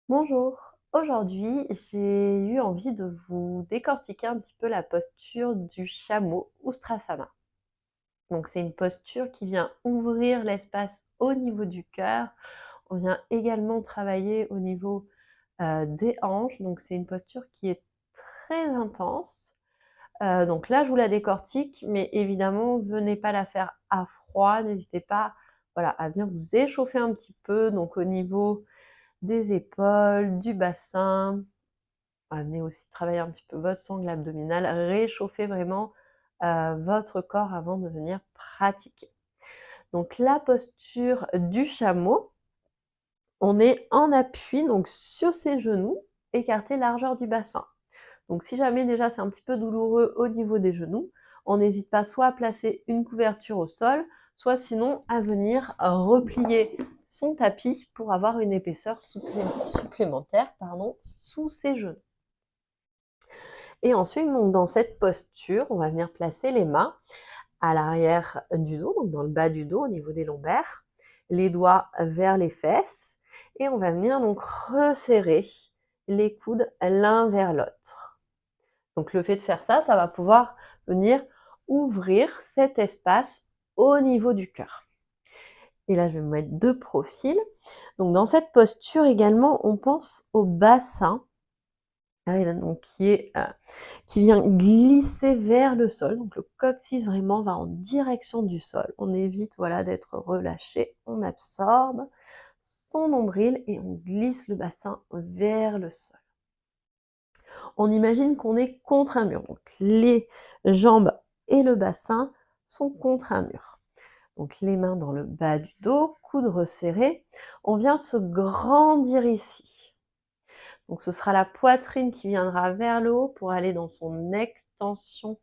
Bonjour, aujourd'hui j'ai eu envie de vous décortiquer un petit peu la posture du chameau Ustrasana. Donc c'est une posture qui vient ouvrir l'espace au niveau du cœur. On vient également travailler au niveau des hanches. Donc c'est une posture qui est très intense. Donc là je vous la décortique, mais évidemment venez pas la faire à froid. N'hésitez pas, voilà, à venir vous échauffer un petit peu. Donc au niveau des épaules, du bassin. Venez aussi travailler un petit peu votre sangle abdominale, réchauffer vraiment votre corps avant de venir pratiquer. Donc la posture du chameau, on est en appui donc sur ses genoux, écarté largeur du bassin. Donc si jamais déjà c'est un petit peu douloureux au niveau des genoux, on n'hésite pas soit à placer une couverture au sol, soit sinon à venir replier son tapis pour avoir une épaisseur supplémentaire sous ses genoux. Et ensuite, donc, dans cette posture, on va venir placer les mains à l'arrière du dos, donc dans le bas du dos au niveau des lombaires, les doigts vers les fesses, et on va venir donc resserrer les coudes l'un vers l'autre. Donc le fait de faire ça, ça va pouvoir venir ouvrir cet espace au niveau du cœur. Et là, je vais me mettre de profil. Donc dans cette posture également, on pense au bassin, donc qui vient glisser vers le sol. Donc le coccyx vraiment va en direction du sol. On évite voilà, d'être relâché. On absorbe son nombril et on glisse le bassin vers le sol. On imagine qu'on est contre un mur. Donc les jambes et le bassin sont contre un mur. Donc les mains dans le bas du dos, coudes resserrés. On vient se grandir ici. Donc ce sera la poitrine qui viendra vers le haut pour aller dans son extension,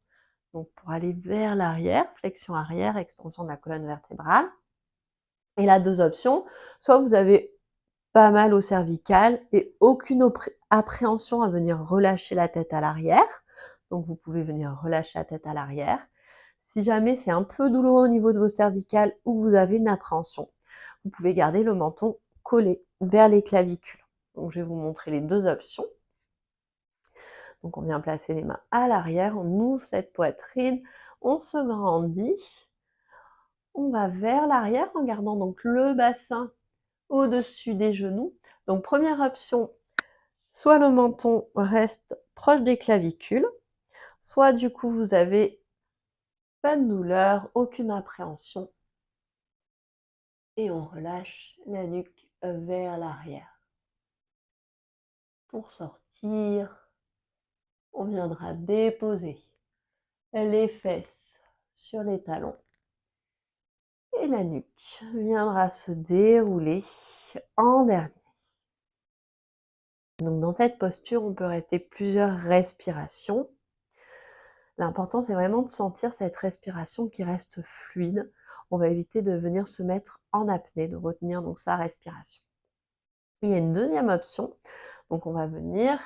donc pour aller vers l'arrière, flexion arrière, extension de la colonne vertébrale. Et là, deux options, soit vous avez pas mal au cervical et aucune appréhension à venir relâcher la tête à l'arrière, donc vous pouvez venir relâcher la tête à l'arrière. Si jamais c'est un peu douloureux au niveau de vos cervicales ou vous avez une appréhension, vous pouvez garder le menton collé vers les clavicules. Donc je vais vous montrer les deux options. Donc on vient placer les mains à l'arrière, on ouvre cette poitrine, on se grandit, on va vers l'arrière en gardant donc le bassin au-dessus des genoux. Donc première option, soit le menton reste proche des clavicules, soit du coup vous avez pas de douleur, aucune appréhension, et on relâche la nuque vers l'arrière. Pour sortir, on viendra déposer les fesses sur les talons et la nuque viendra se dérouler en dernier. Donc dans cette posture, on peut rester plusieurs respirations. L'important, c'est vraiment de sentir cette respiration qui reste fluide. On va éviter de venir se mettre en apnée, de retenir donc sa respiration. Il y a une deuxième option. Donc on va venir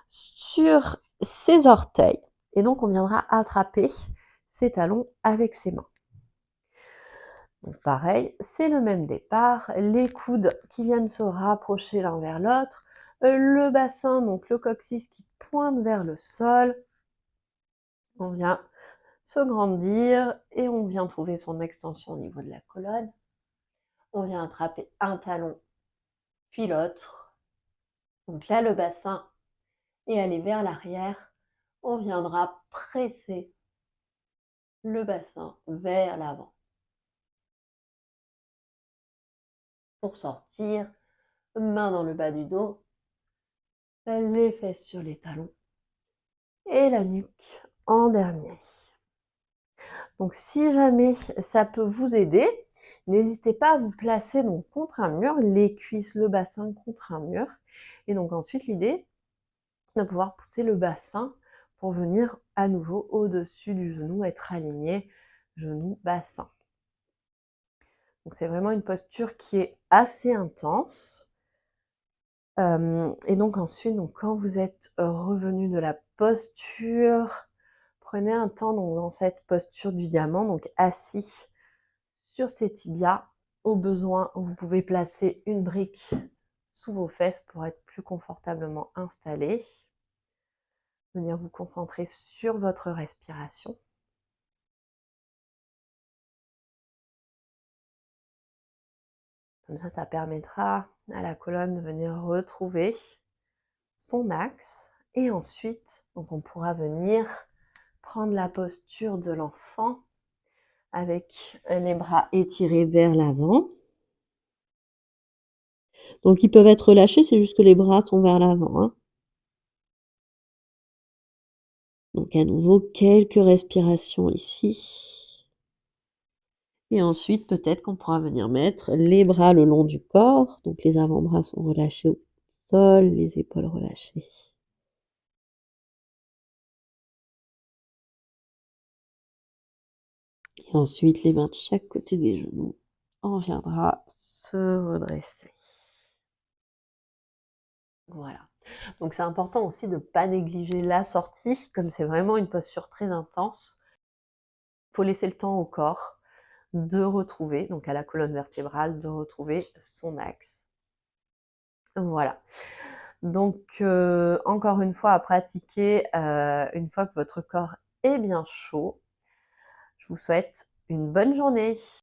sur ses orteils et donc on viendra attraper ses talons avec ses mains. Donc pareil, c'est le même départ, les coudes qui viennent se rapprocher l'un vers l'autre, le bassin, donc le coccyx qui pointe vers le sol. On vient se grandir et on vient trouver son extension au niveau de la colonne. On vient attraper un talon, puis l'autre. Donc là, le bassin et aller vers l'arrière. On viendra presser le bassin vers l'avant. Pour sortir, main dans le bas du dos, les fesses sur les talons et la nuque en dernier. Donc si jamais ça peut vous aider, n'hésitez pas à vous placer donc contre un mur, les cuisses, le bassin contre un mur. Et donc ensuite l'idée de pouvoir pousser le bassin pour venir à nouveau au-dessus du genou, être aligné genou-bassin. Donc c'est vraiment une posture qui est assez intense. Et donc ensuite, donc, quand vous êtes revenu de la posture, prenez un temps donc, dans cette posture du diamant, donc assis sur ses tibias. Au besoin, vous pouvez placer une brique sous vos fesses pour être plus confortablement installé. Venir vous concentrer sur votre respiration. Comme ça permettra à la colonne de venir retrouver son axe. Et ensuite, donc on pourra venir prendre la posture de l'enfant avec les bras étirés vers l'avant. Donc ils peuvent être relâchés, c'est juste que les bras sont vers l'avant, hein. Donc à nouveau, quelques respirations ici. Et ensuite, peut-être qu'on pourra venir mettre les bras le long du corps. Donc les avant-bras sont relâchés au sol, les épaules relâchées. Et ensuite, les mains de chaque côté des genoux. On viendra se redresser. Voilà. Donc c'est important aussi de ne pas négliger la sortie, comme c'est vraiment une posture très intense. Il faut laisser le temps au corps de retrouver, donc à la colonne vertébrale, de retrouver son axe. Voilà. Donc encore une fois à pratiquer une fois que votre corps est bien chaud. Je vous souhaite une bonne journée.